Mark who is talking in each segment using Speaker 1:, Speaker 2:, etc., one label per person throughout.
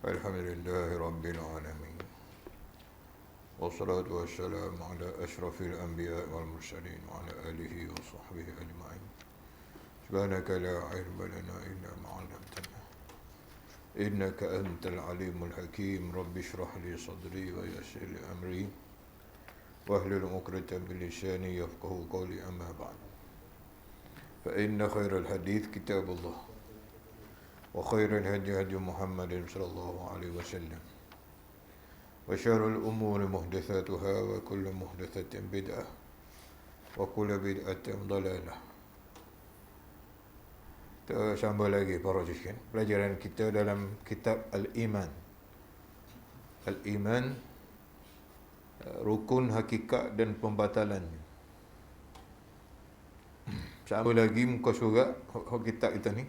Speaker 1: الحمد لله رب العالمين والصلاة والسلام على أشرف الأنبياء والمرسلين وعلى آله وصحبه أجمعين سبحانك لا علم لنا إلا ما علمتنا إنك أنت العليم الحكيم رب اشرح لي صدري ويسر لي أمري واحلل عقدة من لساني يفقهوا قولي أما بعد فإن خير الحديث كتاب الله وخير الهدي هدي محمد صلى الله عليه وسلم وشر الأمور محدثاتها وكل محدثة بدعة وكل بدعة ضلالة. Kita sambung lagi para sekalian pelajaran kita dalam kitab Al-Iman. Al-Iman, rukun, hakikat dan pembatalannya. Sambung lagi muka surat kitab kita ni.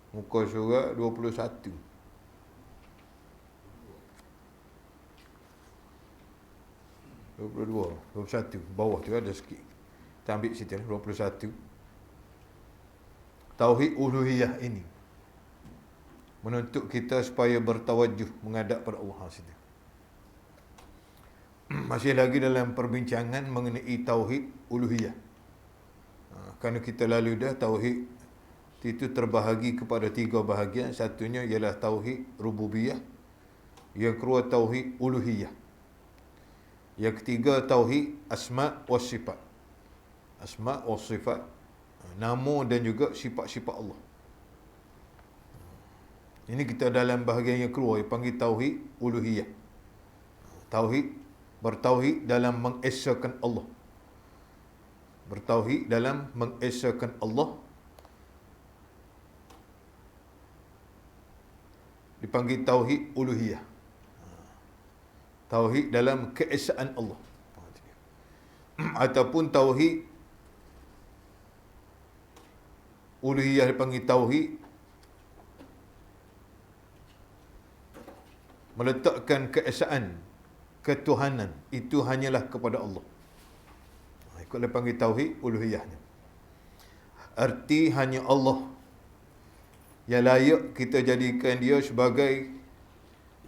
Speaker 1: Muka surat 21. Bawah tu ada sikit. Kita ambil situ 21. Tauhid uluhiyah ini menuntut kita supaya bertawajuh menghadap pada Allah situ. Masih lagi dalam perbincangan mengenai tauhid uluhiyah. Kerana kita lalu dah tauhid itu terbahagi kepada 3 bahagian. Satunya ialah tauhid rububiyah, yang kedua tauhid uluhiyah, yang ketiga tauhid asma wa sifat. Asma wa sifat, nama dan juga sifat-sifat Allah. Ini kita dalam bahagian yang kedua, yang panggil tauhid uluhiyah. Tauhid, bertauhid dalam mengesakan Allah. Bertauhid dalam mengesakan Allah dipanggil tauhid uluhiyah. Tauhid dalam keesaan Allah. Ataupun tauhid uluhiyah dipanggil tauhid meletakkan keesaan, ketuhanan itu hanyalah kepada Allah. Ikut dia panggil tauhid uluhiyahnya. Arti hanya Allah yang layak kita jadikan dia sebagai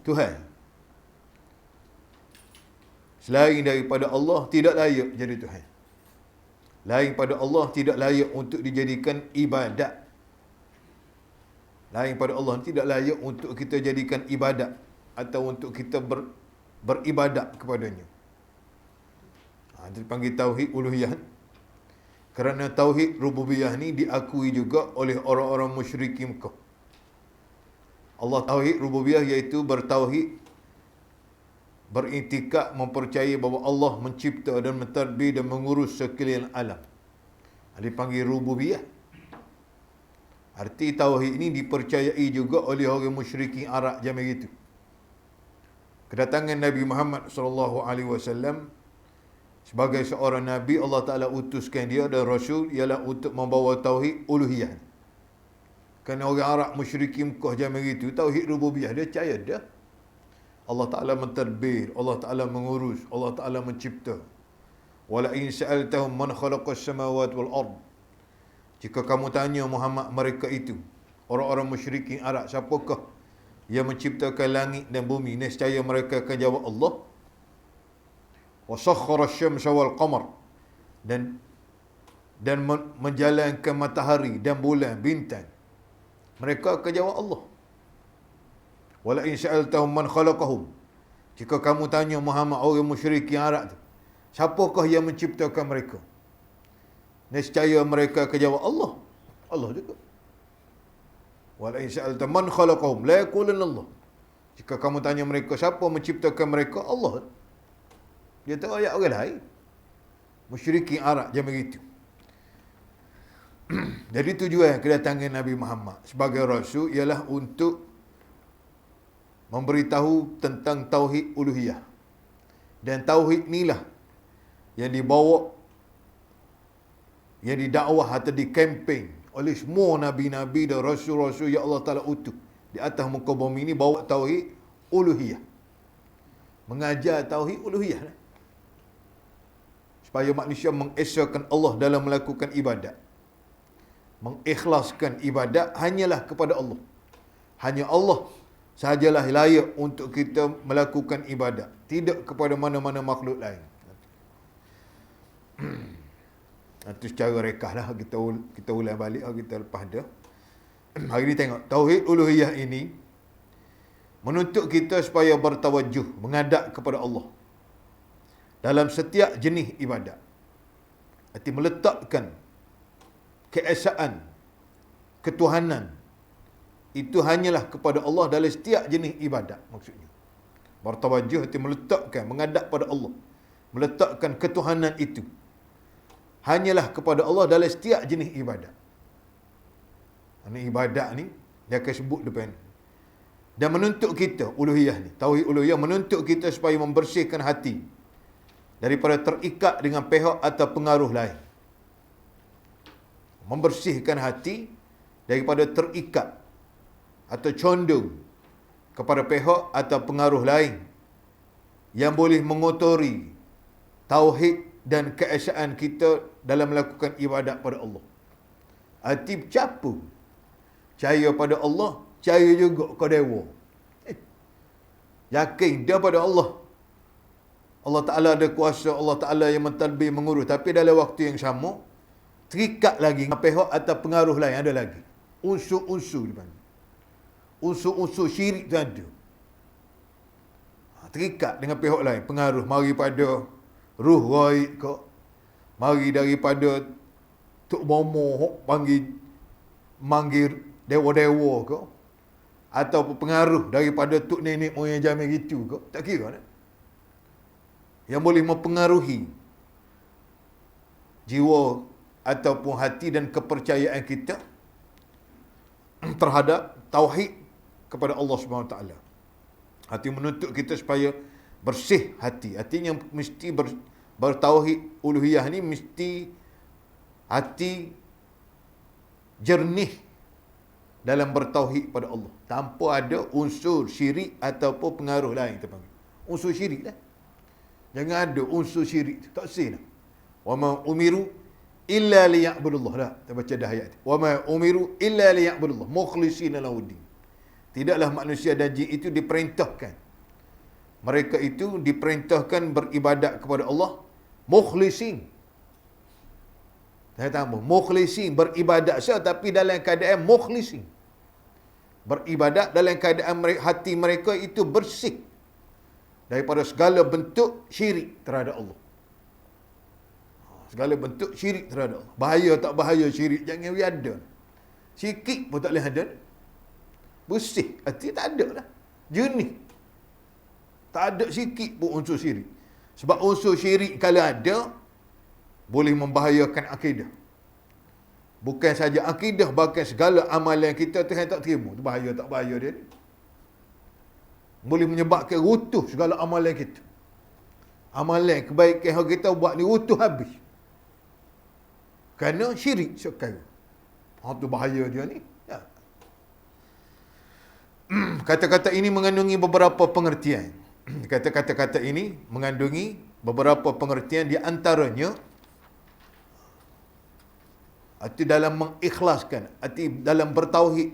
Speaker 1: Tuhan. Selain daripada Allah tidak layak jadi Tuhan. Lain pada Allah tidak layak untuk dijadikan ibadat. Lain pada Allah tidak layak untuk kita jadikan ibadat atau untuk kita beribadat kepadanya. Itu dipanggil tauhid uluhiyah. Kerana tauhid rububiyah ni diakui juga oleh orang-orang musyrikin Mekah. Allah tauhid rububiyah iaitu bertauhid, berintikad mempercayai bahawa Allah mencipta dan mentadbir dan mengurus sekalian alam. Dipanggil rububiyah. Arti tauhid ini dipercayai juga oleh orang musyrikin Arab zaman itu. Kedatangan Nabi Muhammad SAW sebagai seorang Nabi, Allah Ta'ala utuskan dia dan Rasul ialah untuk membawa tauhid uluhiyah. Kerana orang Arab musyrikin Mekah zaman itu, tauhid rububiyah dia percaya dah Allah Ta'ala mentadbir, Allah Ta'ala mengurus, Allah Ta'ala mencipta. Wala in sa'altahum man khalaqas samawati wal ard. Jika kamu tanya Muhammad mereka itu, orang-orang musyrikin Arab, siapakah yang menciptakan langit dan bumi? Nescaya mereka akan jawab Allah. Wa sakhkhara asy-syamsa wal qamar, dan menjalankan matahari dan bulan, bintang. Mereka akan jawab Allah. Wala in sa'altahum man khalaqahum. Jika kamu tanya Muhammad orang musyrikin Arab tu, siapakah yang menciptakan mereka? Nescaya mereka akan jawab Allah. Allah juga. Wala in sa'altahum man khalaqahum la yaqulun Allah. Jika kamu tanya mereka siapa menciptakan mereka, Allah. Dia tahu ayat orang lain. Musyrikin Arab zaman itu. Jadi tujuan kedatangan Nabi Muhammad sebagai Rasul ialah untuk memberitahu tentang tauhid uluhiyah. Dan tauhid inilah yang dibawa, yang didakwah atau dikempen oleh semua Nabi-Nabi dan Rasul-Rasul yang Allah Ta'ala utuh di atas muka bumi ini, bawa tauhid uluhiyah. Mengajar tauhid uluhiyah. Supaya manusia mengesakan Allah dalam melakukan ibadat. Mengikhlaskan ibadat hanyalah kepada Allah. Hanya Allah sajalah layak untuk kita melakukan ibadat, tidak kepada mana-mana makhluk lain. Itu secara rekah lah, kita ulang balik, kita lepas dah. Hari ni tengok, tauhid uluhiyah ini menuntut kita supaya bertawajuh, menghadap kepada Allah dalam setiap jenis ibadat. Arti meletakkan keesaan, ketuhanan itu hanyalah kepada Allah dalam setiap jenis ibadat, maksudnya. Bertawajuh arti meletakkan, menghadap pada Allah, meletakkan ketuhanan itu hanyalah kepada Allah dalam setiap jenis ibadat. Ini ibadat ni dia akan sebut depan ni. Dan menuntut kita, uluhiyah ni, tauhid uluhiyah menuntut kita supaya membersihkan hati daripada terikat dengan pihak atau pengaruh lain. Membersihkan hati daripada terikat atau condong kepada pihak atau pengaruh lain yang boleh mengotori tauhid dan keesaan kita dalam melakukan ibadat pada Allah. Hati bercampur. Percaya pada Allah, percaya juga ke dewa. Yakin dia pada Allah. Allah Ta'ala ada kuasa, Allah Ta'ala yang mentadbir, mengurus. Tapi dalam waktu yang sama, terikat lagi dengan pihak atau pengaruh lain, ada lagi. Unsur-unsur di mana. Unsur-unsur syirik tu ada. Terikat dengan pihak lain, pengaruh. Mari pada ruh ghaib ke, mari daripada Tok Bomo manggil dewa-dewa ke, atau pengaruh daripada tok nenek moyang jamin gitu ke, tak kira tak? Yang boleh mempengaruhi jiwa ataupun hati dan kepercayaan kita terhadap tauhid kepada Allah SWT. Hati menuntut kita supaya bersih hati. Artinya mesti bertauhid uluhiyah ni mesti hati jernih dalam bertauhid pada Allah, tanpa ada unsur syirik ataupun pengaruh lain, kita panggil. Unsur syirik lah. Jangan ada unsur syirik. Tak sih lah. Wa ma umiru illa liya'budullah. Dah, kita baca dah ayat. Wa ma umiru illa liya'budullah mukhlishina lahuddin. Tidaklah manusia dan jin itu diperintahkan. Mereka itu diperintahkan beribadat kepada Allah mukhlisin. Saya tambah, mukhlisin, beribadat saja tapi dalam keadaan mukhlisin. Beribadat dalam keadaan hati mereka itu bersih daripada segala bentuk syirik terhadap Allah. Segala bentuk syirik terhadap Allah. Bahaya tak bahaya syirik, jangan ada. Sikit pun tak boleh ada. Bersih, hati tak ada lah. Jernih. Tak ada sikit pun unsur syirik. Sebab unsur syirik kalau ada, boleh membahayakan akidah. Bukan saja akidah, bahkan segala amalan kita Tuhan tak terima. Itu bahaya tak bahaya dia ni. Boleh menyebabkan runtuh segala amalan kita. Amalan kebaikan yang kita buat ni runtuh habis. Kerana syirik sekali. Itu bahaya dia ni. Ya. Kata-kata ini mengandungi beberapa pengertian. Kata-kata ini mengandungi beberapa pengertian, di antaranya arti dalam mengikhlaskan, arti dalam bertauhid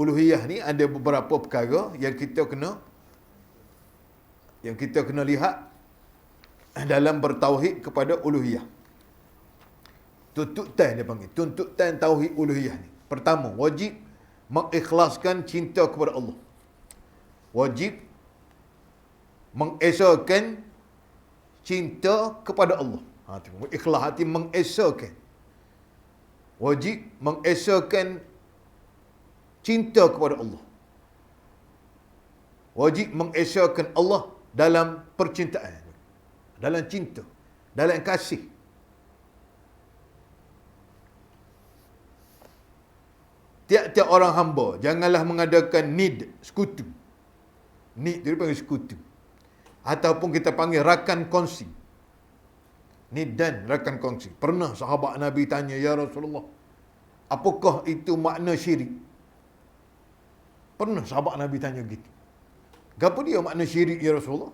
Speaker 1: uluhiyah ni ada beberapa perkara yang kita kena lihat dalam bertauhid kepada uluhiyah. Tuntutan dia panggil, tuntutan tauhid uluhiyah ni. Pertama, wajib mengikhlaskan cinta kepada Allah. Wajib mengesahkan cinta kepada Allah. Ikhlas hati mengesahkan. Wajib mengesahkan cinta kepada Allah. Wajib mengesahkan Allah dalam percintaan, dalam cinta, dalam kasih. Tiap-tiap orang hamba janganlah mengadakan nid, sekutu. Nid itu dipanggil sekutu. Ataupun kita panggil rakan kongsi. Nid dan rakan kongsi. Pernah sahabat Nabi tanya, "Ya Rasulullah, apakah itu makna syirik?" Pernah sahabat Nabi tanya gitu. Apa dia makna syirik, ya Rasulullah?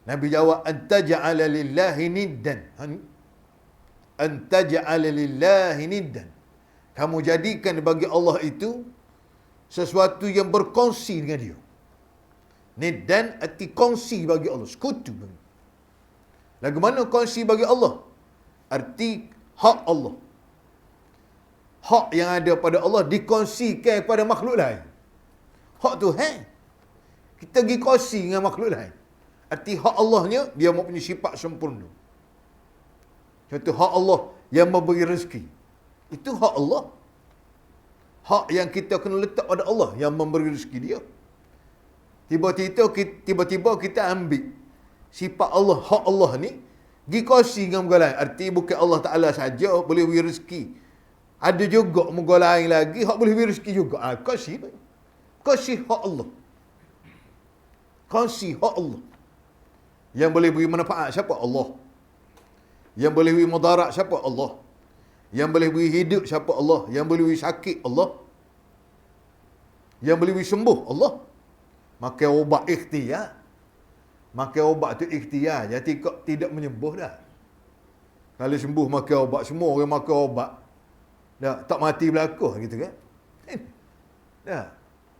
Speaker 1: Nabi jawab, "Antaj'ala lillahi niddan." Antaj'ala lillahi niddan. Kamu jadikan bagi Allah itu sesuatu yang berkongsi dengan dia. Niddan arti kongsi bagi Allah, sekutu. Lagu mana kongsi bagi Allah? Arti hak Allah. Hak yang ada pada Allah dikongsikan kepada makhluk lain. Hak Tuhan kita pergi kongsi dengan makhluk lain. Arti hak Allahnya, dia mempunyai sifat sempurna. Contoh hak Allah yang memberi rezeki. Itu hak Allah. Hak yang kita kena letak pada Allah yang memberi rezeki dia. Tiba-tiba kita ambil sifat Allah, hak Allah ni, pergi kongsi dengan orang lain. Arti bukan Allah Ta'ala saja boleh beri rezeki. Ada juga orang lain lagi, hak boleh beri rezeki juga. Kongsi. Kongsi hak Allah. Kongsi hak Allah. Yang boleh beri manfaat siapa? Allah. Yang boleh beri mudarat siapa? Allah. Yang boleh beri hidup siapa? Allah. Yang boleh beri sakit? Allah. Yang boleh beri sembuh? Allah. Makan ubat ikhtiar. Makan ubat tu ikhtiar. Jadi kau tidak menyembuh dah. Kalau sembuh makan ubat, semua orang makan ubat. Dah, tak mati berlaku gitu kan? Dah.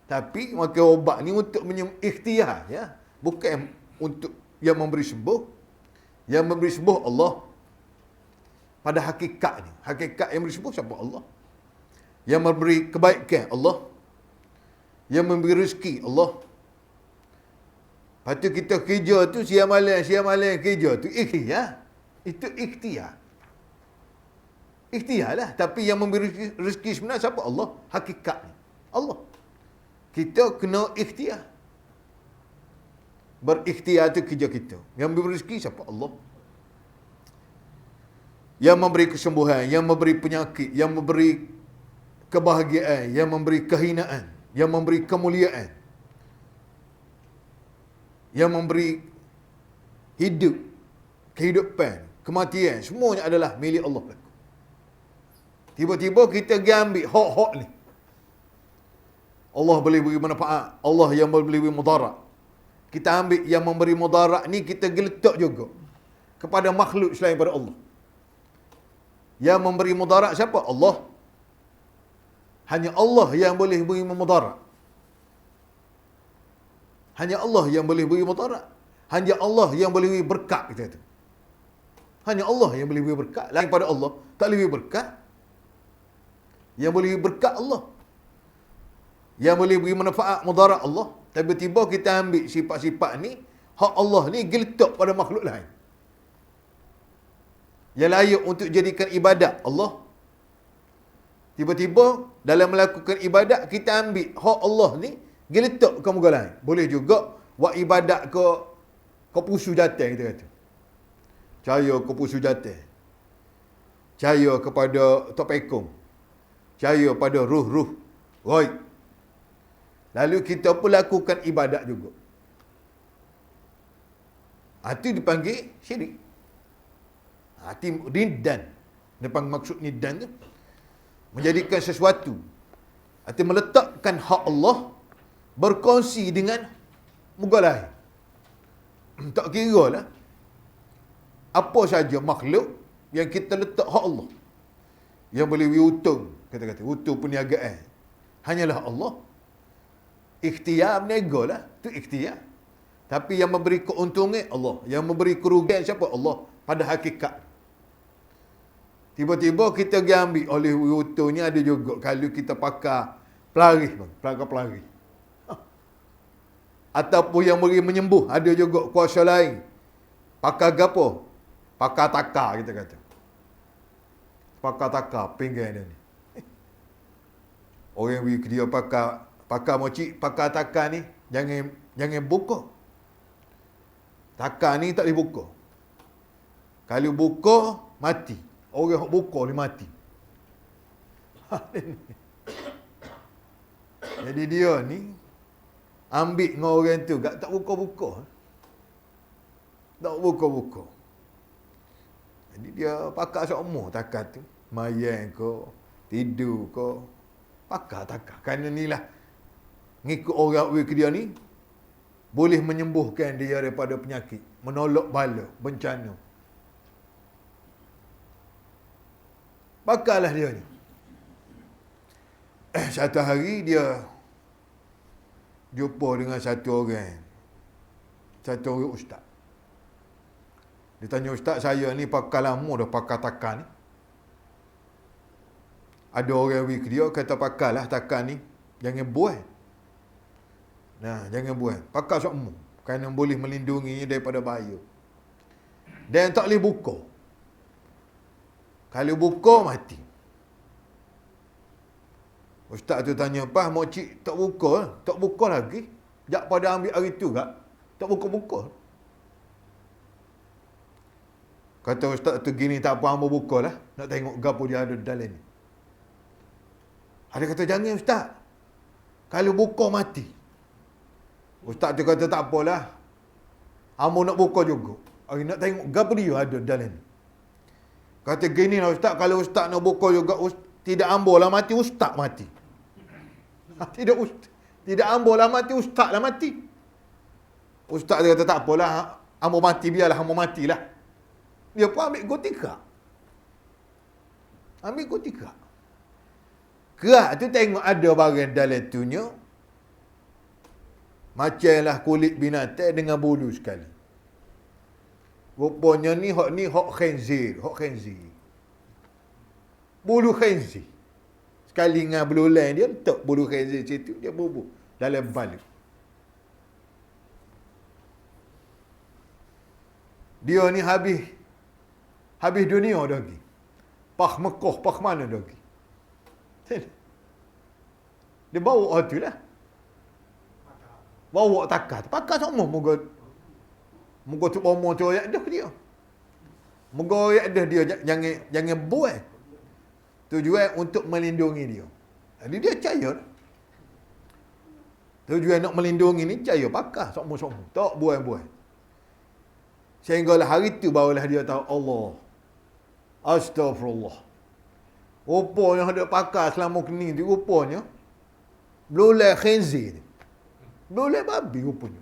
Speaker 1: Tapi makan ubat ni untuk ikhtiar, ya. Bukan untuk yang memberi sembuh. Yang memberi sembuh Allah. Pada hakikat ni. Hakikat yang memberi sembuh siapa? Allah. Yang memberi kebaikan Allah. Yang memberi rezeki Allah. Lepas tu kita kerja tu siang malam kerja tu ikhtiar. Itu ikhtiar. Ikhtiar lah. Tapi yang memberi rezeki sebenarnya siapa? Allah. Hakikat ni. Allah. Kita kena ikhtiar. Berikhtiar tu kerja kita. Yang memberi rezeki siapa? Allah. Yang memberi kesembuhan, yang memberi penyakit, yang memberi kebahagiaan, yang memberi kehinaan, yang memberi kemuliaan, yang memberi hidup, kehidupan, kematian, semuanya adalah milik Allah. Tiba-tiba kita pergi ambil hak-hak ni. Allah boleh beri manfaat, Allah yang boleh beri mudarat. Kita ambil yang memberi mudarat ni, kita geletak juga kepada makhluk selain daripada Allah. Yang memberi mudarat siapa? Allah. Hanya Allah yang boleh beri mudarat. Hanya Allah yang boleh beri mudarat. Hanya Allah yang boleh beri berkat, kita kata. Hanya Allah yang boleh beri berkat. Lain pada Allah tak boleh beri berkat. Yang boleh beri berkat Allah. Yang boleh beri manfaat mudarat Allah. Tiba-tiba kita ambil sifat-sifat ni, hak Allah ni geletak pada makhluk lain. Yang layak untuk jadikan ibadat Allah. Tiba-tiba dalam melakukan ibadat kita ambil hak Allah ni geletak ke orang lain. Boleh juga buat ibadat ke pusu jatuh, kita kata. Cahaya ke pusu jatuh. Cahaya kepada Tok Pekong. Cahaya pada ruh-ruh ghaib. Lalu kita pun lakukan ibadat juga. Itu dipanggil syirik. Hati niddan. Depan maksud niddan tu menjadikan sesuatu. Arti meletakkan hak Allah berkongsi dengan muka lain. Tak kira lah apa saja makhluk yang kita letak hak Allah. Yang boleh diutung, kata-kata, utung perniagaan. Hanyalah Allah. Ikhtiar berniaga lah. Itu ikhtiar. Tapi yang memberi keuntungan Allah. Yang memberi kerugian siapa? Allah. Pada hakikat. Tiba-tiba kita pergi ambil oleh utuhnya ada juga. Kalau kita pakai pelaris, pelaris. Ataupun yang beri menyembuh. Ada juga kuasa lain. Pakai apa? Pakai takar, kita kata. Pakai takar, pinggan dia ni. Orang beri dia pakai mocik, pakai takar ni. Jangan buka. Takar ni tak boleh buka. Kalau buka, mati. Orang yang buka ni mati. Jadi dia ni ambil dengan orang tu, tak buka-buka. Tak buka-buka. Jadi dia pakai semua takar tu. Mayang ke, tidur ke, pakai takar. Kerana ni lah, ngikut orang ke dia ni, boleh menyembuhkan dia daripada penyakit. Menolak bala, bencana. Pakailah dia ni. Satu hari dia jumpa dengan satu orang ustaz. Dia tanya, ustaz, saya ni pakai lama dah pakai takan ni. Ada orang wik dia kata pakailah takan ni, jangan buang. Nah, jangan buang. Pakai sokmu kerana boleh melindungi daripada bahaya. Dan tak boleh buka. Kalau buka mati. Ustaz tu tanya, "Pas mocik tak buka? Tak buka lagi? Jak pada ambil hari tu kak? Tak buka-buka." Kata ustaz tu, "Gini tak apa, hamba bukalah. Nak tengok gapo dia ada dalam ni." Ada kata, "Jangan ustaz. Kalau buka mati." Ustaz tu kata, "Tak apalah. Hamba nak buka juga. Nak tengok gapo dia ada dalam ni." Kata, "Gini lah ustaz, kalau ustaz nak buka juga, tidak hamba lah mati, ustaz mati." Tidak hamba lah mati, ustaz lah mati. Ustaz dia kata, "Tak apalah. Hamba mati, biarlah hamba matilah." Dia pun ambil gotika. Kerak tu tengok ada barang dalam tunya. Macamlah kulit binatang dengan bulu sekali. Rupanya ni hak khinzir. Bulu khinzir. Sekali dengan belulang dia, letak bulu khinzir situ, dia bubur dalam balut. Dia ni habis dunia dah pergi. Pah Mekah, pah mana dah pergi. Dia bawa tu lah. Bawa takar. Pakar semua moga tu bomo tu ayat dah dia. Moga ayat dah dia jangan buat. Tujuan untuk melindungi dia. Jadi dia percaya. Tujuan nak melindungi ni percaya pakar semua. Tak buat. Sehinggalah hari tu barulah dia tahu Allah. Astaghfirullah. Rupanya ada pakar selama kini tu, rupanya belulang khinzir ni. Belulang babi rupanya.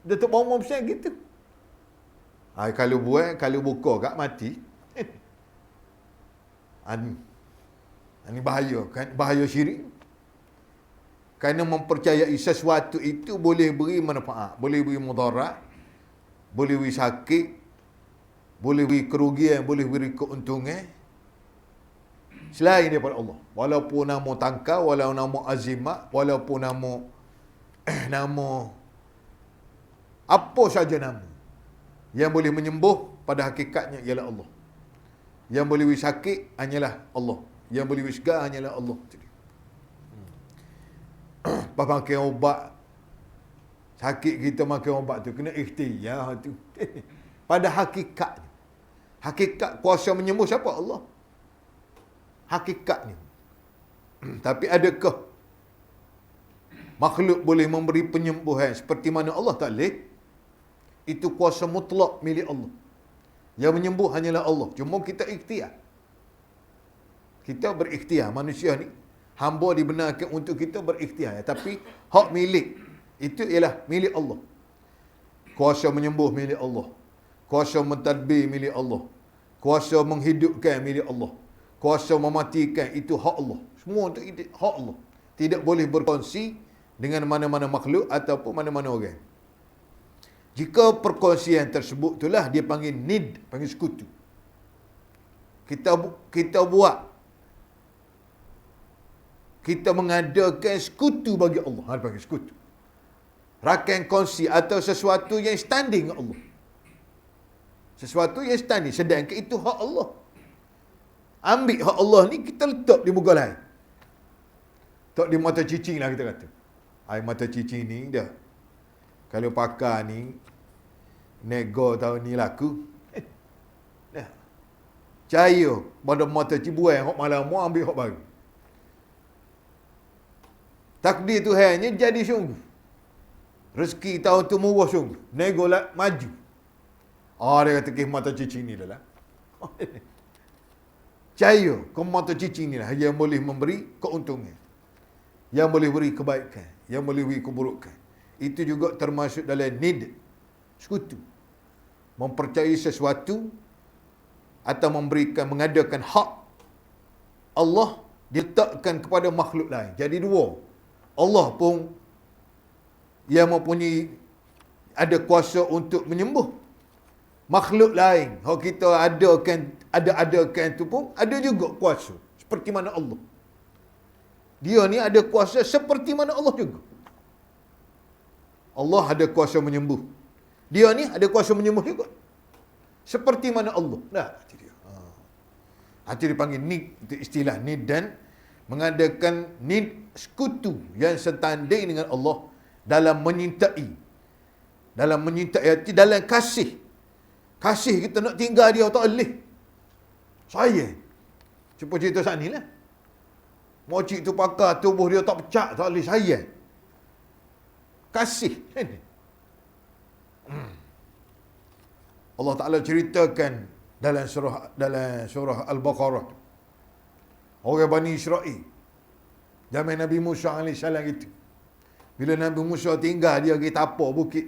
Speaker 1: Dia tak bomo macam gitu. Kalau buka kat mati. Ini bahaya kan? Bahaya syirik. Kerana mempercayai sesuatu itu boleh beri manfaat, boleh beri mudarat, boleh beri sakit, boleh beri kerugian, boleh beri keuntungan selain daripada Allah. Walaupun nama tangkal, walaupun nama azimat, walaupun nama apa saja nama. Yang boleh menyembuh pada hakikatnya ialah Allah. Yang boleh beri sakit hanyalah Allah. Yang boleh beri segar hanyalah Allah. Pakai ubat, sakit kita makan ubat tu kena ikhtiar tu. Pada hakikatnya. Hakikat kuasa menyembuh siapa? Allah. Hakikatnya. Tapi adakah makhluk boleh memberi penyembuhan seperti mana Allah? Tak boleh. Itu kuasa mutlak milik Allah. Yang menyembuh hanyalah Allah. Cuma kita ikhtiar. Kita berikhtiar. Manusia ni, hamba dibenarkan untuk kita berikhtiar. Tapi hak milik, itu ialah milik Allah. Kuasa menyembuh milik Allah. Kuasa mentadbir milik Allah. Kuasa menghidupkan milik Allah. Kuasa mematikan, itu hak Allah. Semua itu hak Allah. Tidak boleh berkongsi dengan mana-mana makhluk ataupun mana-mana orang. Jika perkongsian tersebut itulah dia panggil nid, panggil sekutu. Kita buat, kita mengadakan sekutu bagi Allah. Dia panggil sekutu. Rakan kongsi atau sesuatu yang standing dengan Allah. Sesuatu yang standing, sedangkan itu hak Allah. Ambil hak Allah ni kita letak di muka lain. Tak di mata cicing lah kita kata. Air mata cicing ni dah. Kalau pakar ni nego tahun ni laku. Dah. Cahaya pada mata cibuan hak malam mau ambil hak baru. Takdir Tuhannya jadi sungguh. Rezeki tahun tu murah sungguh. Nego lah maju. Dia kata ke mata cicing ni dah lah. Cahaya ke mata cicing ni lah yang boleh memberi keuntungan. Yang boleh beri kebaikan. Yang boleh beri keburukan. Itu juga termasuk dalam nid, sekutu. Mempercayai sesuatu atau mengadakan hak Allah diletakkan kepada makhluk lain. Jadi dua. Allah pun yang mempunyai ada kuasa untuk menyembuh. Makhluk lain, kalau kita adakan tu pun ada juga kuasa seperti mana Allah. Dia ni ada kuasa seperti mana Allah juga. Allah ada kuasa menyembuh. Dia ni ada kuasa menyembuh juga. Seperti mana Allah. Nah, itu dia. Itu dipanggil nid, itu istilah nid, dan mengadakan nid sekutu yang setanding dengan Allah dalam menyintai. Dalam menyintai, dalam kasih. Kasih kita nak tinggal dia tak boleh. Saya. Cuba cerita saat ni lah. Mocik tu pakar, tubuh dia tak pecah, tak boleh sayang. Kasih. Allah Ta'ala ceritakan dalam surah Al-Baqarah. Orang Bani Israel. Zaman Nabi Musa AS gitu. Bila Nabi Musa tinggal, dia pergi tapak bukit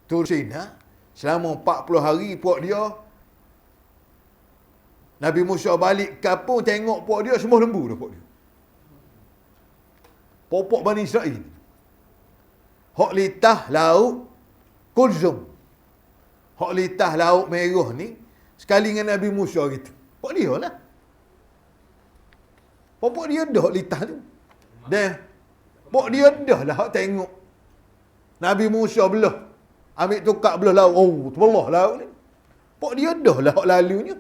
Speaker 1: Tur Sina. Selama 40 hari puak dia. Nabi Musa balik ke kampung, tengok puak dia, semua lembu dah puak dia. Popok Bani Israel. Hak litah lauk Kulzum. Hak litah lauk merah ni sekali dengan Nabi Musa gitu. Pok dia lah. Popok dia dah hak litah tu. Dan pok dia dah lah hak tengok Nabi Musa belah. Ambil tukar belah lauk. Oh, terbelah lauk ni. Pok dia dah lah hak lalunya.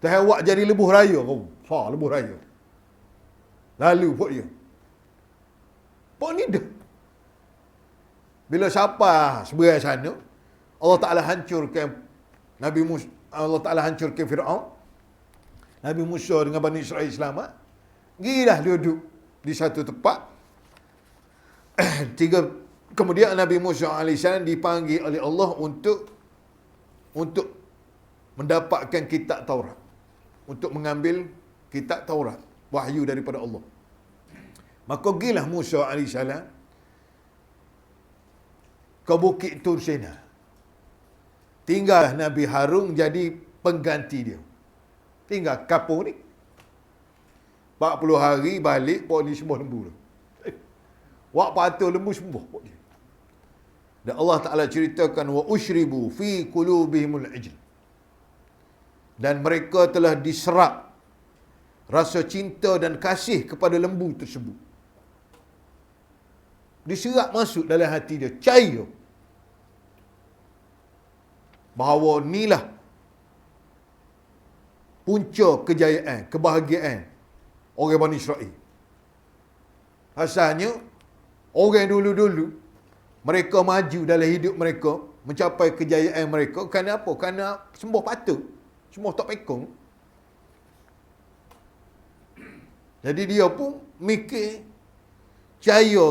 Speaker 1: Terhewak jadi lebuh raya. Oh, lebuh raya. Lalu pok dia. Pok ni dah. Bila siapa seberai sana, Allah Ta'ala hancurkan Nabi Musa, Allah Ta'ala hancurkan Fir'aun. Nabi Musa dengan Bani Israel selamat. Gilah duduk di satu tempat. Kemudian Nabi Musa AS dipanggil oleh Allah untuk mendapatkan kitab Taurat. Untuk mengambil kitab Taurat. Wahyu daripada Allah. Maka gilah Musa AS ke Bukit Tur Sina. Tinggal Nabi Harun jadi pengganti dia. Tinggal kapung ni. 40 hari balik, pok ni sembuh lembu tu. Wak patut lembu sembuh pok dia. Dan Allah Ta'ala ceritakan, wa usyribu fi qulubihimul ijl. Dan mereka telah diserap rasa cinta dan kasih kepada lembu tersebut. Diserap masuk dalam hati dia. Cair. Bahawa inilah punca kejayaan, kebahagiaan orang Bani Israel. Asalnya, orang dulu-dulu, mereka maju dalam hidup mereka, mencapai kejayaan mereka, kerana apa? Kerana sembah patut. Semua tak pekong. Jadi dia pun mikir, percaya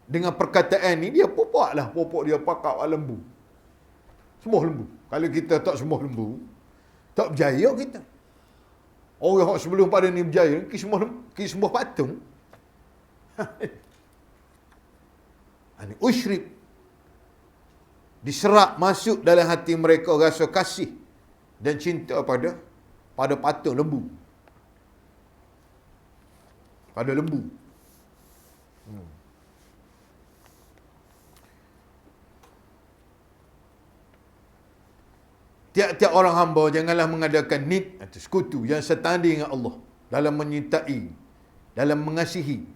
Speaker 1: dengan perkataan ni, dia pun buatlah popok dia pakak lembu. Semua lembu. Kalau kita tak semua lembu, tak berjaya kita. Orang yang sebelum pada ni berjaya, semua patung. Ini usyrib. Diserap masuk dalam hati mereka rasa kasih dan cinta pada patung lembu. Pada lembu. Tiap-tiap orang hamba janganlah mengadakan nid atau sekutu yang setanding dengan Allah dalam menyintai, dalam mengasihi,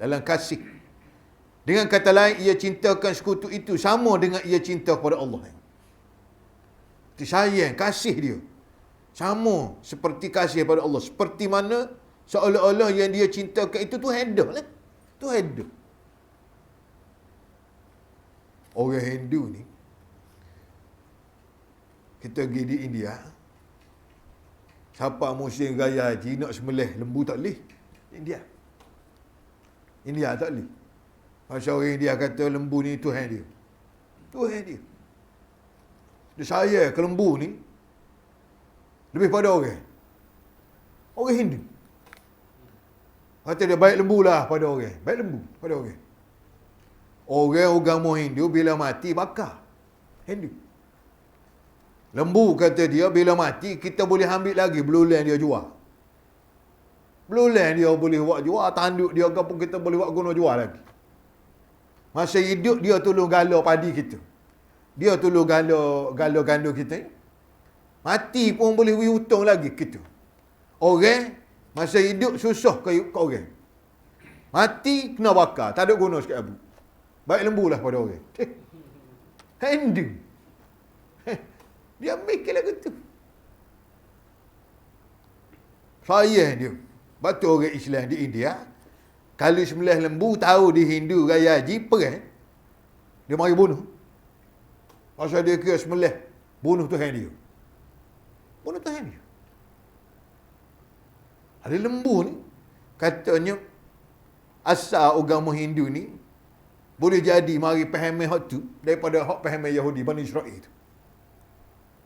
Speaker 1: dalam kasih. Dengan kata lain, ia cintakan sekutu itu sama dengan ia cinta kepada Allah. Itu sayang, kasih dia. Sama seperti kasih kepada Allah. Seperti mana seolah-olah yang dia cintakan itu Tuhan dah lah. Tuhan dah. Orang Hindu ni, kita pergi di India, siapa musim raya haji nak sembelih lembu tak boleh. India tak boleh. Pasal orang India kata lembu ni Tuhan dia. Tuhan dia. Dia sayang ke lembu ni lebih pada orang. Orang Hindu. Kata dia baik lembu lah pada orang. Baik lembu pada orang. Orang agama Hindu bila mati bakar. Hindu. Lembu kata dia bila mati kita boleh ambil lagi belulang dia jual. Belulang dia boleh buat jual, tanduk dia apa pun kita boleh buat guna jual lagi. Masa hidup dia tolong gala padi kita. Dia tolong gala gandu kita. Mati pun boleh beri hutang lagi kita. Orang masa hidup susah ke orang. Mati kena bakar, tak ada guna sikit abu. Baik lembu lah pada orang. Handing. Dia mikir lagu tu. Saya dia. Batu orang Islam di India, kalau sembelih lembu tahu di Hindu raya haji perang, dia mari bunuh. Pasal dia kira sembelih bunuh Tuhan dia. Bunuh Tuhan dia. Ada lembu ni katanya asal agama Hindu ni boleh jadi mari faham hak tu daripada hak faham Yahudi Bani Israel tu.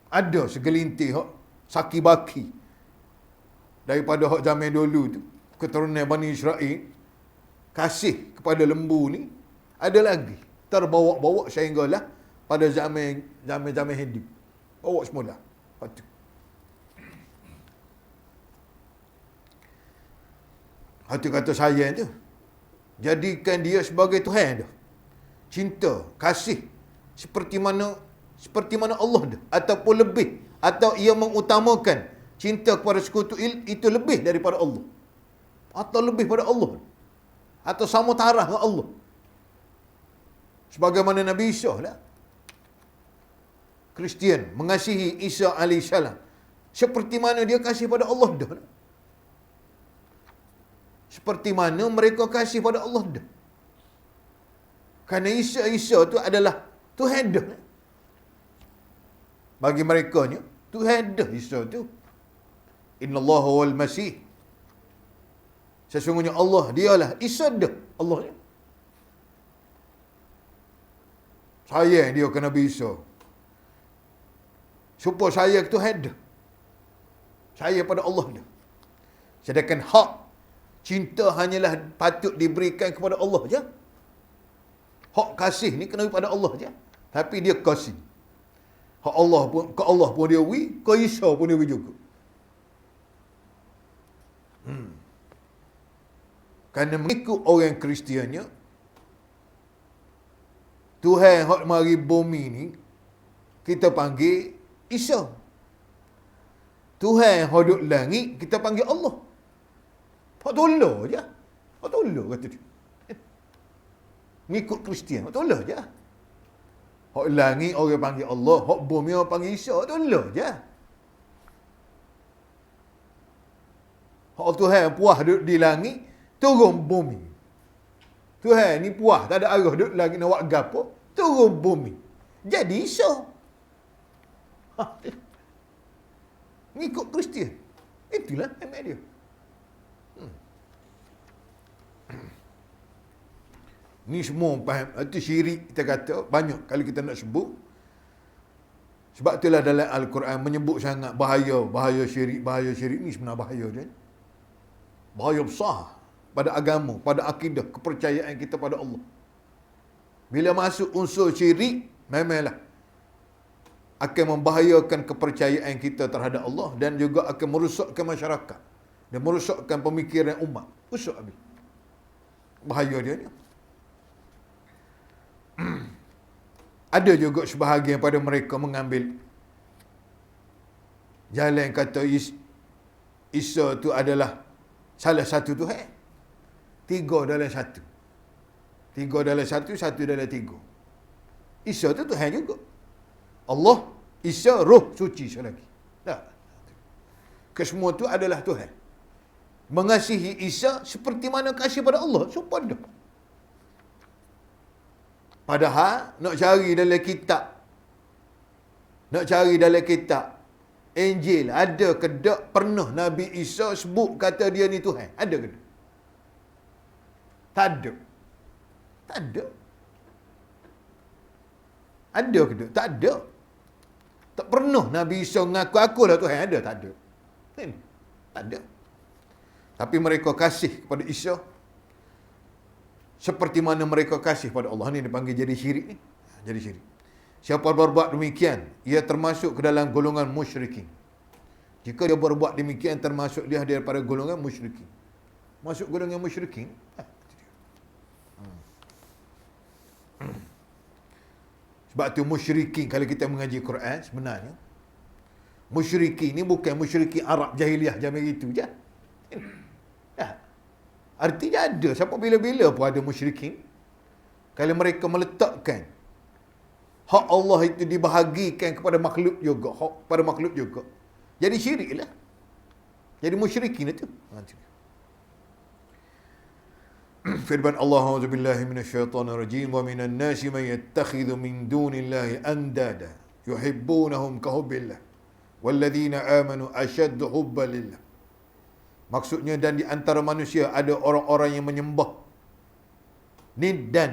Speaker 1: Ada segelintir hak saki baki daripada hak zaman dulu tu, keturunan Bani Israel kasih kepada lembu ni, ada lagi terbawa-bawa sehinggalah pada zaman Hindu. Bawa semula. Waktu. Hati kata saya tu, jadikan dia sebagai Tuhan dah. Cinta, kasih seperti mana Allah dah, ataupun lebih, atau ia mengutamakan cinta kepada sekutu itu lebih daripada Allah, atau lebih pada Allah, atau sama taraf dengan Allah. Sebagaimana Nabi Isa lah, Kristian mengasihi Isa AS seperti mana dia kasih pada Allah dah. Seperti mana mereka kasih pada Allah dah. Kerana Isa tu adalah Tuhan dah. Bagi mereka ni, Tuhan dah Isa tu. Inna Allah wal Masih. Sesungguhnya Allah dialah Isa dah Allah ni. Sayang dia ke Nabi Isa. Supaya saya ke Tuhan dah. Saya pada Allah dah. Sedangkan hak cinta hanyalah patut diberikan kepada Allah je. Hak kasih ni kena pada Allah je. Tapi dia kasih. Hak Allah pun, ke Allah pun dia beri, ke Isa pun dia beri juga. Kerana mengikut orang Kristiannya, Tuhan hak mari bumi ni, kita panggil Isa. Tuhan hak duduk langit, kita panggil Allah. Hak tolong je. Hak tolong kata dia. Mengikut Kristian, hak tolong je. Hak langit orang panggil Allah, hak bumi orang panggil Isa, hak tolong je. Hak Tuhan puas duduk di langit, turun bumi. Tuhan ni puas, tak ada arah duduk lagi nak buat gapo, turun bumi. Jadi Isa. Mengikut Kristian. Itulah emak dia. Ni semua faham. Itu syirik kita kata banyak kali kita nak sebut. Sebab itulah dalam Al-Quran menyebut sangat bahaya syirik ni sebenarnya bahaya dia. Bahaya besar pada agama, pada akidah, kepercayaan kita pada Allah. Bila masuk unsur syirik, memanglah akan membahayakan kepercayaan kita terhadap Allah dan juga akan merosakkan masyarakat dan merosakkan pemikiran umat. Rosak habis. Bahaya dia ni. Ada juga sebahagian pada mereka mengambil jalan kata Isa tu adalah salah satu Tuhan. 3 dalam 1. 3 dalam 1, 1 dalam 3. Isa tu Tuhan juga. Allah, Isa, Roh Suci selagi. Tak. Kesemua tu adalah Tuhan. Mengasihi Isa seperti mana kasih pada Allah. Sepada. Padahal nak cari dalam kitab, Injil, ada ke tak pernah Nabi Isa sebut kata dia ni Tuhan? Ada ke tak? Tak ada. Tak ada. Ada ke tak? Tak ada. Tak pernah Nabi Isa mengaku akulah Tuhan. Ada? Tak ada. Tak ada. Tapi mereka kasih kepada Isa seperti mana mereka kasih pada Allah. Ni dipanggil jadi syirik ni. Jadi syirik. Siapa berbuat demikian, ia termasuk ke dalam golongan musyrikin. Jika dia berbuat demikian, termasuk dia daripada golongan musyrikin. masuk golongan musyrikin. Sebab tu musyrikin, kalau kita mengaji Quran, sebenarnya musyrikin ni bukan musyrikin Arab jahiliah zaman itu je. Artinya ada, siapa bila-bila pun ada musyrikin. Kalau mereka meletakkan hak Allah itu dibahagikan kepada makhluk juga, hak pada makhluk juga, jadi syirik lah. Jadi musyrikin itu. Firman Allah, a'udzubillahi minasyaitonirrajim, wa minan nasi man yattakhidhu min dunillahi andada yuhibbunahum kahubbillah walladzina amanu ashaddu hubban lillah. Maksudnya, dan di antara manusia ada orang-orang yang menyembah niddan,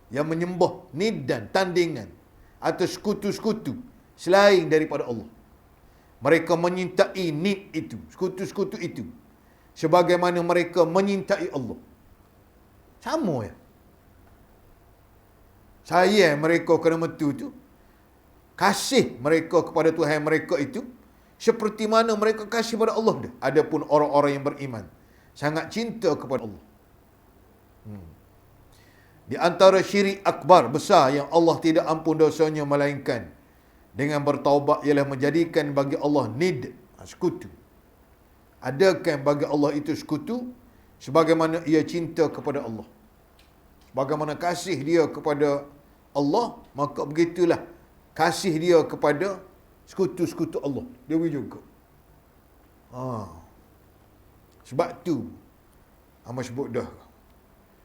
Speaker 1: yang menyembah niddan, tandingan atau sekutu-sekutu selain daripada Allah. Mereka menyintai nid itu, sekutu-sekutu itu, sebagaimana mereka menyintai Allah. Sama ya. Sayang mereka kerana itu, kasih mereka kepada Tuhan mereka itu seperti mana mereka kasih pada Allah dah. Adapun orang-orang yang beriman sangat cinta kepada Allah. Di antara syirik akbar besar yang Allah tidak ampun dosanya melainkan dengan bertaubat ialah menjadikan bagi Allah nid, sekutu. Adakan bagi Allah itu sekutu sebagaimana ia cinta kepada Allah. Bagaimana kasih dia kepada Allah, maka begitulah kasih dia kepada sekutu-sekutu Allah. Dia juga. Sebab tu Ahmad sebut dah,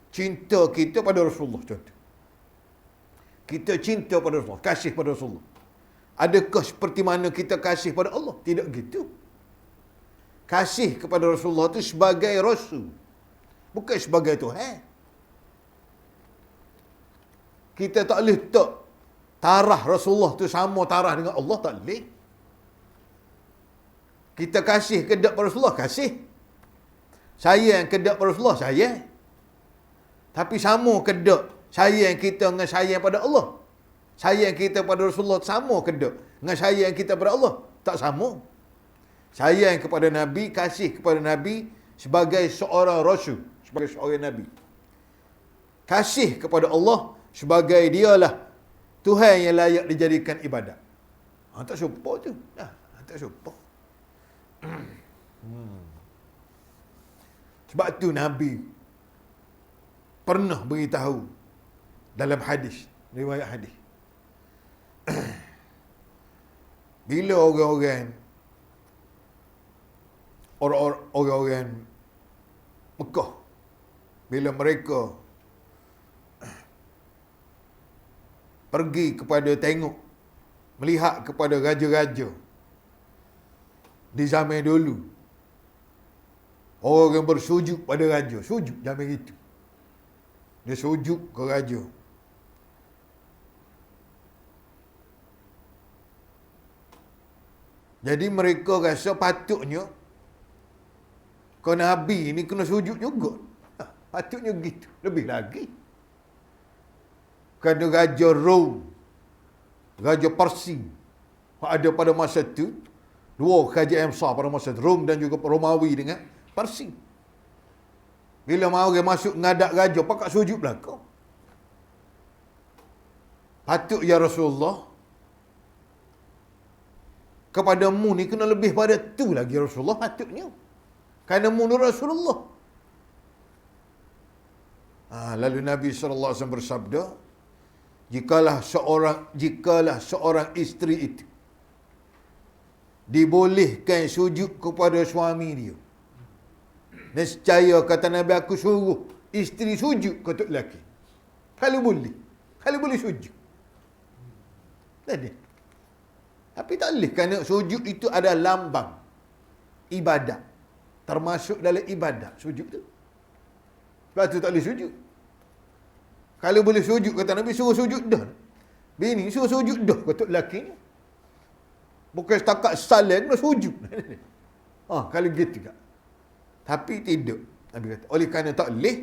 Speaker 1: cinta kita pada Rasulullah contoh. Kita cinta pada Rasulullah, kasih pada Rasulullah. Adakah seperti mana kita kasih pada Allah? Tidak gitu. Kasih kepada Rasulullah itu sebagai Rasul, bukan sebagai Tuhan. Kita tak boleh tak tarah Rasulullah tu sama tarah dengan Allah, tak boleh. Kita kasih kedak pada Rasulullah, kasih. Sayang kedak pada Rasulullah, sayang. Tapi sama kedak sayang kita dengan sayang pada Allah? Sayang kita pada Rasulullah sama kedak dengan sayang kita pada Allah? Tak sama. Sayang kepada Nabi, kasih kepada Nabi sebagai seorang Rasul, sebagai seorang Nabi. Kasih kepada Allah sebagai dialah Tuhan yang layak dijadikan ibadat. Tak serupa tu. Tak serupa. Sebab tu Nabi pernah beritahu dalam hadis, riwayat hadis. Bila orang-orang Mekah, bila mereka pergi kepada tengok, melihat kepada raja-raja di zaman dulu, orang yang bersujud pada raja, sujud zaman itu. Dia sujud ke raja. Jadi mereka rasa patutnya kau Nabi ni kena sujud juga. Patutnya gitu. Lebih lagi, kerana Raja Rom, Raja Parsi ada pada masa itu, dua kerajaan besar pada masa itu, Rom dan juga Romawi dengan Parsi. Bila mau orang masuk ngadak raja, pakat sujud belakang. Patut ya Rasulullah, kepadamu ni kena lebih pada tu lagi Rasulullah, patutnya. Kerana mu Rasulullah. Lalu Nabi SAW bersabda, jikalah seorang isteri itu dibolehkan sujud kepada suami dia, nescaya kata Nabi, aku suruh isteri sujud kepada lelaki. Kalau boleh sujud. Tadi. Tapi tak boleh, kerana sujud itu adalah lambang ibadat. Termasuk dalam ibadat sujud tu. Sebab tu tak boleh sujud. Kalau boleh sujud, kata Nabi, suruh sujud dah. Bini suruh sujud dah kata lelaki ni. Bukan setakat salam, dah sujud. Kalau gitu tak. Tapi tidak. Nabi kata, oleh kerana tak boleh,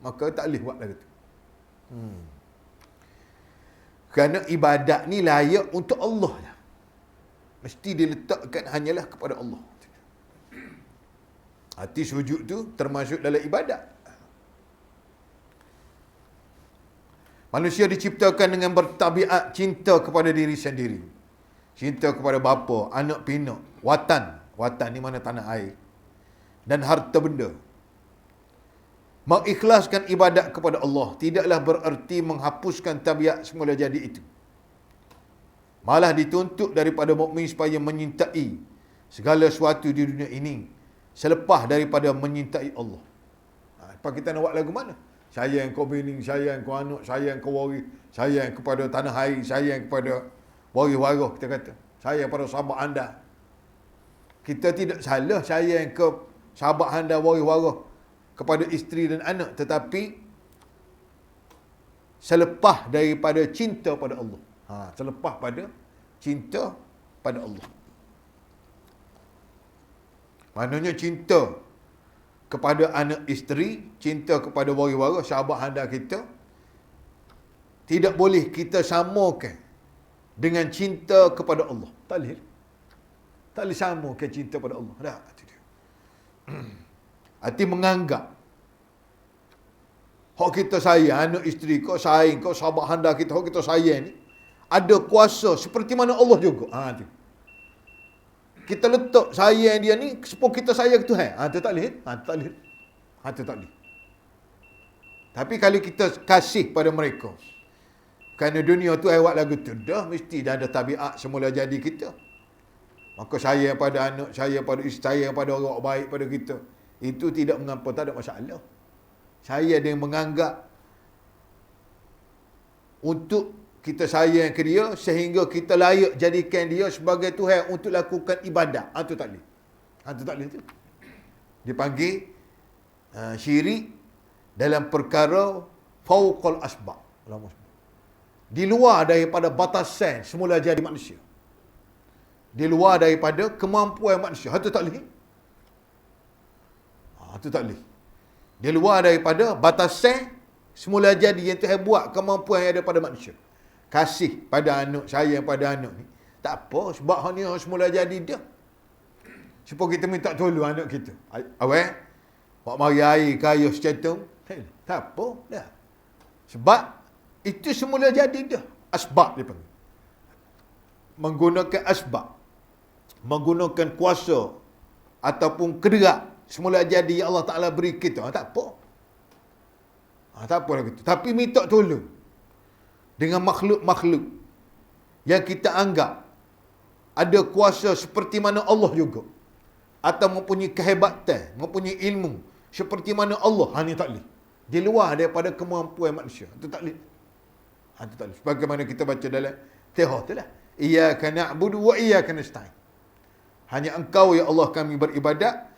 Speaker 1: maka tak boleh buat lagi tu. Kerana ibadat ni layak untuk Allah lah. Mesti diletakkan hanyalah kepada Allah. Hati sujud tu termasuk dalam ibadat. Manusia diciptakan dengan bertabiat cinta kepada diri sendiri. Cinta kepada bapa, anak pinak, watan. Watan ni mana tanah air. Dan harta benda. Mengikhlaskan ibadat kepada Allah tidaklah bererti menghapuskan tabiat semula jadi itu. Malah dituntut daripada mukmin supaya menyintai segala sesuatu di dunia ini selepas daripada menyintai Allah. Apa kita nak buat lagu mana? Sayang kau bini, sayang kau anak, sayang kau waris, sayang kepada tanah air, sayang kepada waris-waris, kita kata. Sayang pada sahabat anda. Kita tidak salah sayang ke sahabat anda, waris-waris, kepada isteri dan anak, tetapi selepas daripada cinta pada Allah. Selepas pada cinta pada Allah. Maknanya cinta kepada anak isteri, cinta kepada waris-waris, sahabat anda kita, tidak boleh kita samakan dengan cinta kepada Allah. Tak boleh. Tak boleh samakan cinta pada Allah. Dah, itu dia. Hati menganggap hak kita sayang, anak isteri kau, sayang kau, sahabat anda kita, hak kita sayang ni, ada kuasa seperti mana Allah juga. Tu. Kita letak sayang dia ni supaya kita sayang Tuhan. Itu tak boleh. Tak boleh. Itu tak boleh. Tapi kalau kita kasih pada mereka, kerana dunia tu awak lagu tu, dah mesti dah ada tabiat semula jadi kita. Maka sayang pada anak, sayang pada isteri, sayang pada orang baik pada kita, itu tidak mengapa, tak ada masalah. Saya ada yang menganggap untuk kita sayang ke dia sehingga kita layak jadikan dia sebagai Tuhan untuk lakukan ibadat. Itu tak boleh. Itu tak boleh tu. Dipanggil syirik dalam perkara fauqal asbab. Di luar daripada batasan semula jadi manusia. Di luar daripada kemampuan manusia. Itu tak boleh. Itu tak boleh. Di luar daripada batasan semula jadi yang Tuhan buat, kemampuan yang ada pada manusia. Kasih pada anak, sayang pada anak ni, tak apa, sebab hak ni semula jadi dia. Supaya kita minta tolong anak kita. Awak buat mari air kayu secatung, tak apa dah. Sebab itu semula jadi dia. Asbab dia panggil. Menggunakan asbab, menggunakan kuasa ataupun kederat semula jadi yang Allah Ta'ala beri kita. Tak apa. Tak apa lah gitu. Tapi minta tolong dengan makhluk-makhluk yang kita anggap ada kuasa seperti mana Allah juga, atau mempunyai kehebatan, mempunyai ilmu seperti mana Allah. Ini tak boleh. Di luar daripada kemampuan manusia. Itu tak boleh. Itu tak boleh. Sebagaimana kita baca dalam Tihah tu lah. Iyyaka na'budu wa iyyaka nasta'in. Hanya Engkau ya Allah kami beribadat.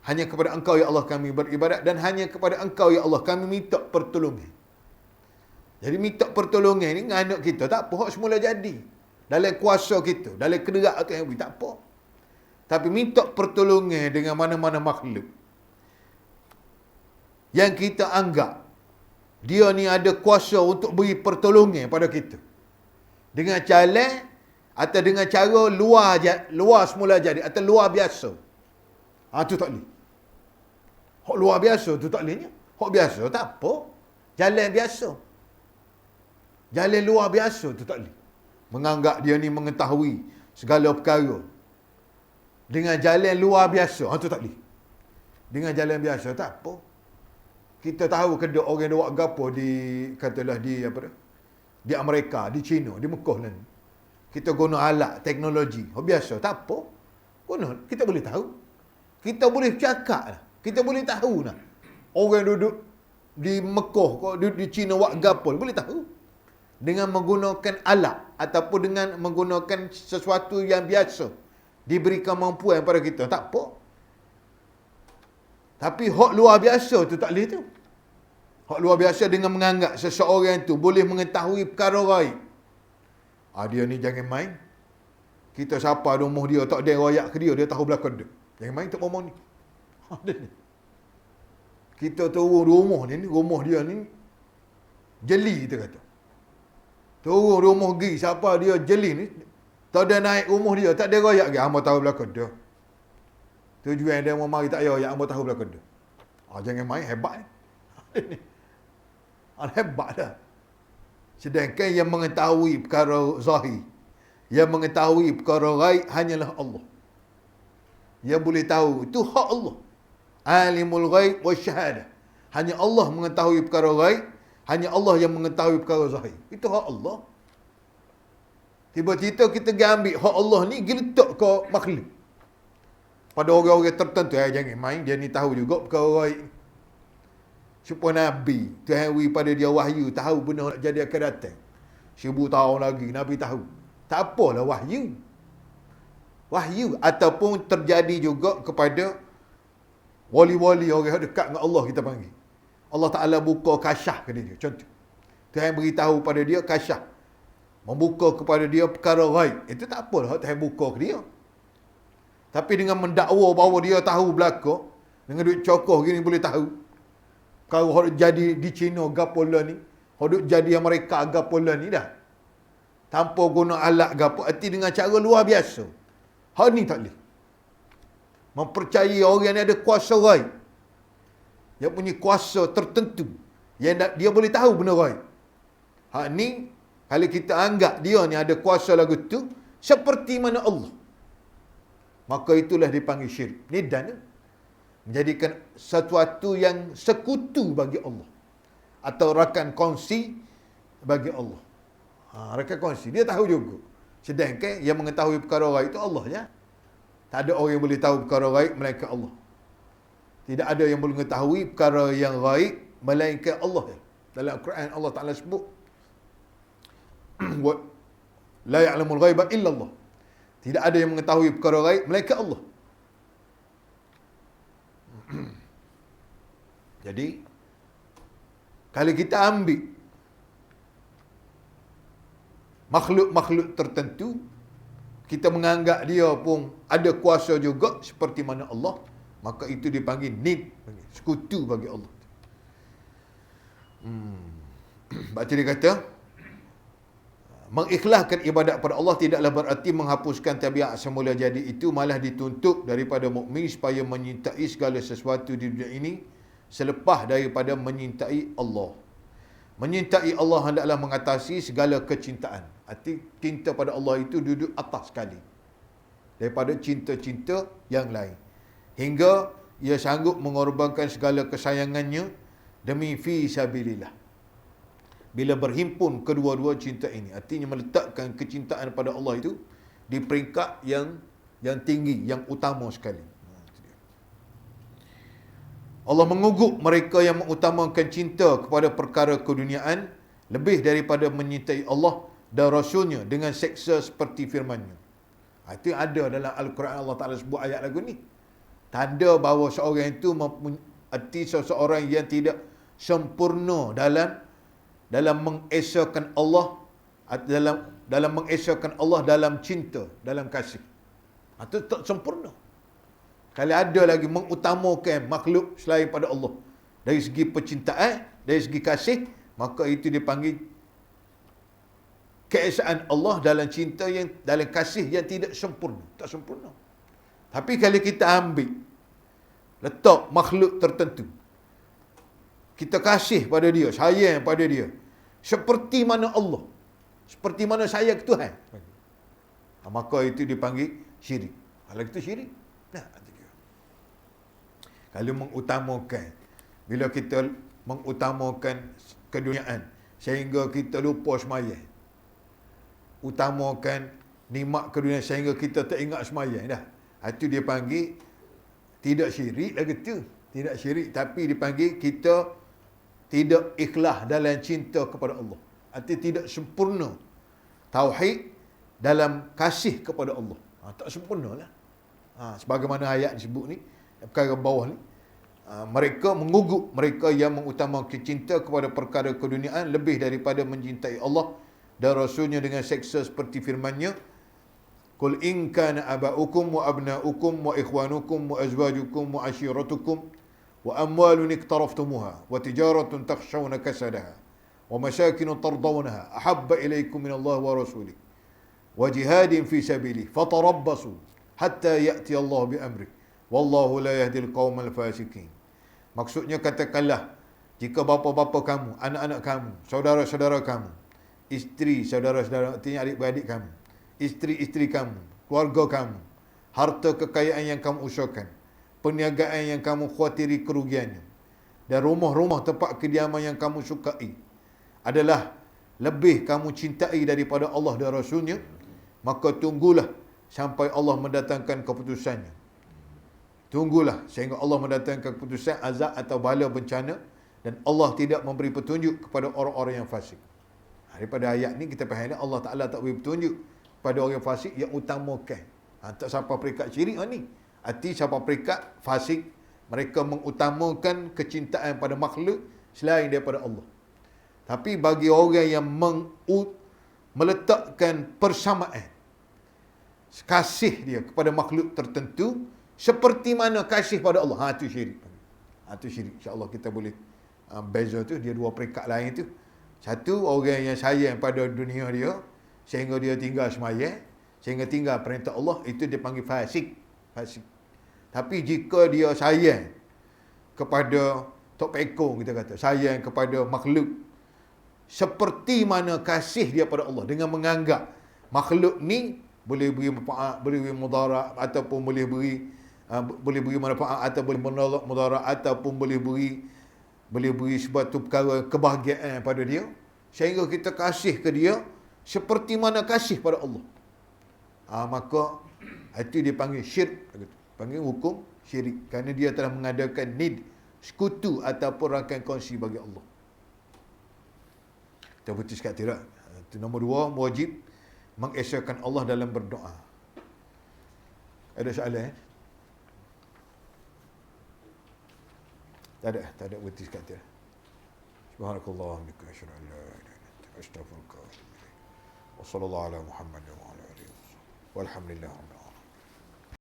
Speaker 1: Hanya kepada Engkau ya Allah kami beribadat. Dan hanya kepada Engkau ya Allah kami minta pertolongan. Jadi minta pertolongan ni dengan anak kita, tak apa, hak semula jadi. Dalam kuasa kita, dalam kederat tu yang beri, tak apa. Tapi minta pertolongan dengan mana-mana makhluk yang kita anggap dia ni ada kuasa untuk beri pertolongan pada kita. Dengan cara atau dengan cara luar semula jadi atau luar biasa. Tu tak boleh. Hak luar biasa tu tak bolehnya. Hak biasa tak apa. Jalan biasa. Jalan luar biasa tu tak boleh. Menganggap dia ni mengetahui segala perkara dengan jalan luar biasa. Tu tak boleh. Dengan jalan biasa tak apa. Kita tahu kedok orang dia buat gapo di, katalah di apa dah? Di Amerika, di China, di Mekah lah. Kita guna alat teknologi. Biasa tak apa. Guna, kita boleh tahu. Kita boleh cakap lah. Kita boleh tahu lah. Orang duduk di Mekah, duduk di China buat gapo, boleh tahu. Dengan menggunakan alat ataupun dengan menggunakan sesuatu yang biasa diberi kemampuan pada kita, tak apa. Tapi hak luar biasa tu tak boleh tu. Hak luar biasa dengan menganggap seseorang tu boleh mengetahui perkara gaib. Dia ni jangan main. Kita siapa rumah dia, tak ada royak ke dia tahu belakang dia. Jangan main tak ngomong ni. Kita turun rumah ni, rumah dia ni jeli kita kata. Turun rumah pergi, siapa dia jeli ni, tak ada naik rumah dia, tak ada royak ke, hamba tahu belakang dia. Tujuan dia mau mari tak payah yang hamba tahu belakang dia. Jangan main, hebat ni. Hebat dah. Sedangkan yang mengetahui perkara zahir, yang mengetahui perkara ghaib hanyalah Allah. Yang boleh tahu itu hak Allah. Alimul ghaib wa syahadah. Hanya Allah mengetahui perkara ghaib, hanya Allah yang mengetahui perkara zahir. Itu hak Allah. Tiba-tiba kita ambil hak Allah ni pergi letak ke makhluk. Pada orang-orang tertentu, jangan main, dia ni tahu juga perkara ghaib. Supaya Nabi, Tuhan beri pada dia wahyu, tahu benda nak jadi akan datang. 1000 tahun lagi, Nabi tahu. Tak apalah wahyu. Wahyu ataupun terjadi juga kepada wali-wali orang yang dekat dengan Allah kita panggil. Allah Ta'ala buka kasyaf kepada dia. Contoh. Tuhan beritahu pada dia kasyaf. Membuka kepada dia perkara ghaib. Itu tak apalah Tuhan buka ke dia. Tapi dengan mendakwa bahawa dia tahu belakang, dengan duit cokoh gini boleh tahu. Kalau hendak jadi di China gapola ni, hendak jadi Amerika gapola ni dah. Tanpa guna alat gapo, arti dengan cara luar biasa. Hal ni tak boleh. Mempercayai orang yang ada kuasa ghaib. Yang punya kuasa tertentu. Yang dia boleh tahu benda ghaib. Hak ni, kalau kita anggap dia ni ada kuasa lagu tu, seperti mana Allah. Maka itulah dipanggil syirik. Nidan. Menjadikan sesuatu yang sekutu bagi Allah. Atau rakan kongsi bagi Allah. Rakan kongsi. Dia tahu juga. Sedangkan yang mengetahui perkara ghaib itu Allah ya. Tak ada orang yang boleh tahu perkara ghaib melainkan Allah. Tidak ada yang boleh mengetahui perkara yang ghaib melainkan Allah. Dalam Al-Quran Allah Ta'ala sebut la ya'lamul ghaiba illa Allah. Tidak ada yang mengetahui perkara ghaib melainkan Allah. Jadi kalau kita ambil makhluk-makhluk tertentu, kita menganggap dia pun ada kuasa juga seperti mana Allah, maka itu dipanggil nid, sekutu bagi Allah. Baca dia kata, mengikhlaskan ibadat pada Allah tidaklah berarti menghapuskan tabiat semula jadi itu, malah dituntut daripada mukmin supaya menyintai segala sesuatu di dunia ini selepas daripada menyintai Allah. Menyintai Allah hendaklah mengatasi segala kecintaan. Arti cinta pada Allah itu duduk atas sekali daripada cinta-cinta yang lain. Hingga ia sanggup mengorbankan segala kesayangannya demi fi sabilillah. Bila berhimpun kedua-dua cinta ini, artinya meletakkan kecintaan pada Allah itu di peringkat yang tinggi, yang utama sekali. Allah mengugut mereka yang mengutamakan cinta kepada perkara keduniaan lebih daripada menyintai Allah dan Rasulnya dengan seksa seperti firman-Nya. Itu ada dalam Al-Quran. Allah Ta'ala sebut ayat lagu ni. Tanda bahawa seorang itu arti seseorang yang tidak sempurna dalam mengesahkan Allah, dalam mengesahkan Allah dalam cinta, dalam kasih. Itu tak sempurna. Kalau ada lagi mengutamakan makhluk selain pada Allah dari segi percintaan, dari segi kasih, maka itu dipanggil keesaan Allah dalam cinta, yang dalam kasih yang tidak sempurna, tak sempurna. Tapi kalau kita ambil letak makhluk tertentu, kita kasih pada dia, sayang pada dia, seperti mana Allah, seperti mana sayang Tuhan, maka itu dipanggil syirik. Kalau itu syirik. Kalau mengutamakan, bila kita mengutamakan keduniaan sehingga kita lupa semayang, utamakan nikmat keduniaan sehingga kita tak ingat semayang dah, itu dia panggil tidak syirik lagi tu. Tidak syirik, tapi dipanggil kita tidak ikhlas dalam cinta kepada Allah. Artinya tidak sempurna tauhid dalam kasih kepada Allah. Tak sempurna lah. Sebagaimana ayat disebut ni, perkara bawah ni, mereka mengugut mereka yang mengutamakan cinta kepada perkara keduniaan lebih daripada mencintai Allah dan Rasulnya dengan seksa seperti firman-Nya, Qul in kana aba'ukum wa abna'ukum wa ikhwanukum wa azwajukum wa ashiratukum wa amwalun iktaraftumuha wa tijaratun takhshawna kasadaha wa masakin tardawnaha ahabba ilaykum min Allah wa rasulih wa jihadin fi sabilihi fatarabbasu hatta ya'ti Allah bi amrih Wallahu la yahdil qaumal fasiqin. Maksudnya katakanlah, jika bapa-bapa kamu, anak-anak kamu, saudara-saudara kamu, isteri, saudara-saudara, artinya adik-beradik kamu, isteri-isteri kamu, keluarga kamu, harta kekayaan yang kamu usahakan, perniagaan yang kamu khawatiri kerugiannya, dan rumah-rumah tempat kediaman yang kamu sukai adalah lebih kamu cintai daripada Allah dan Rasulnya, maka tunggulah sampai Allah mendatangkan keputusannya. Tunggulah sehingga Allah mendatangkan keputusan azab atau bala bencana, dan Allah tidak memberi petunjuk kepada orang-orang yang fasik. Daripada ayat ni kita faham Allah Ta'ala tak beri petunjuk kepada orang fasik yang utamakan. Tak siapa peringkat syirik ni. Arti siapa peringkat fasik, mereka mengutamakan kecintaan pada makhluk selain daripada Allah. Tapi bagi orang yang meletakkan persamaan kasih dia kepada makhluk tertentu seperti mana kasih pada Allah, itu syirik. Itu syirik. InsyaAllah kita boleh beza tu, dia dua peringkat lain tu. Satu, orang yang sayang pada dunia dia sehingga dia tinggal sembahyang, sehingga tinggal perintah Allah, itu dia panggil fasik. Fasik. Tapi jika dia sayang kepada tok pekong, kita kata sayang kepada makhluk seperti mana kasih dia pada Allah, dengan menganggap makhluk ni boleh beri manfaat, boleh beri mudarat, ataupun boleh beri manfaat, atau boleh menolak mudarat, ataupun boleh beri sebuah perkara kebahagiaan pada dia, sehingga kita kasih ke dia seperti mana kasih pada Allah. Maka itu dipanggil syirik, panggil hukum syirik, kerana dia telah mengadakan nid, sekutu ataupun rakan kongsi bagi Allah. Kita putuskan tidak. Itu nombor 2, wajib mengesahkan Allah dalam berdoa. Ada soalan? Tak ada putuskan tidak. Subhanakallah wa bihamdika asyhadu an la ilaha illa anta astaghfiruka wa atubu ilaik. Wa sallallahu ala Muhammad wa ala alihi wa sahbihi. Walhamdulillah.